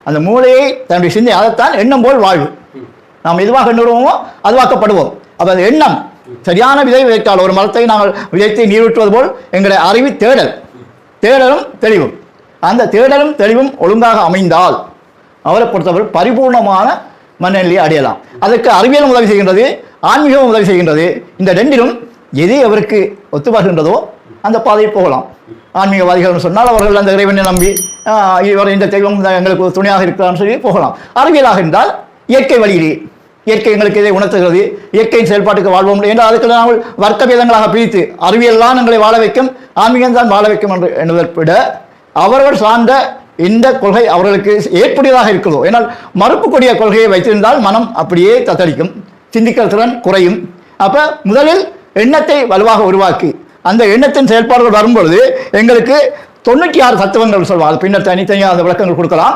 அந்த மூளையை தன்னுடைய சிந்தனை அதைத்தான் எண்ணம் போல் வாழ்வு. நாம் எதுவாக எண்ணுவோமோ அதுவாக்கப்படுவோம். அப்போ அந்த எண்ணம் சரியான விதை விதைத்தால் ஒரு மரத்தை நாங்கள் விதைத்து நீரூற்றுவது போல் எங்களை அறிவு தேடலும் தெளிவும், அந்த தேடலும் தெளிவும் ஒழுங்காக அமைந்தால் அவரை பொறுத்தவரை பரிபூர்ணமான மனநிலையை அடையலாம். அதற்கு அறிவியலும் உதவி செய்கின்றது, ஆன்மீகமும் உதவி செய்கின்றது. இந்த ரெண்டிலும் எது அவருக்கு ஒத்துவாகின்றதோ அந்த பாதையில் போகலாம். ஆன்மீகவாதிகள் சொன்னால் அவர்கள் அந்த இறைவனை நம்பி இவர் இந்த தெய்வம் எங்களுக்கு துணையாக இருக்கிறான்னு சொல்லி போகலாம். அறிவியலாக இருந்தால் இயற்கை வழியிலே, இயற்கை எங்களுக்கு இதை உணர்த்துகிறது, இயற்கையின் செயல்பாட்டுக்கு வாழ்வோம் என்றால் அதுக்கு நாங்கள் வர்க்க பேதங்களாக பிரித்து அறிவியல் தான் எங்களை வாழ வைக்கும், ஆன்மீகம் தான் வாழ வைக்கும் என்று என்பதை விட அவர்கள் சார்ந்த இந்த கொள்கை அவர்களுக்கு ஏற்புடையதாக இருக்கிறதோ. ஏன்னால் மறுப்புக்கூடிய கொள்கையை வைத்திருந்தால் மனம் அப்படியே தத்தளிக்கும், சிந்திக்கிற திறன் குறையும். அப்போ முதலில் எண்ணத்தை வலுவாக உருவாக்கி அந்த எண்ணத்தின் செயல்பாடுகள் வரும்பொழுது எங்களுக்கு 96 தத்துவங்கள் சொல்வாங்க. பின்னர் தனித்தனியாக அந்த விளக்கங்கள் கொடுக்கலாம்.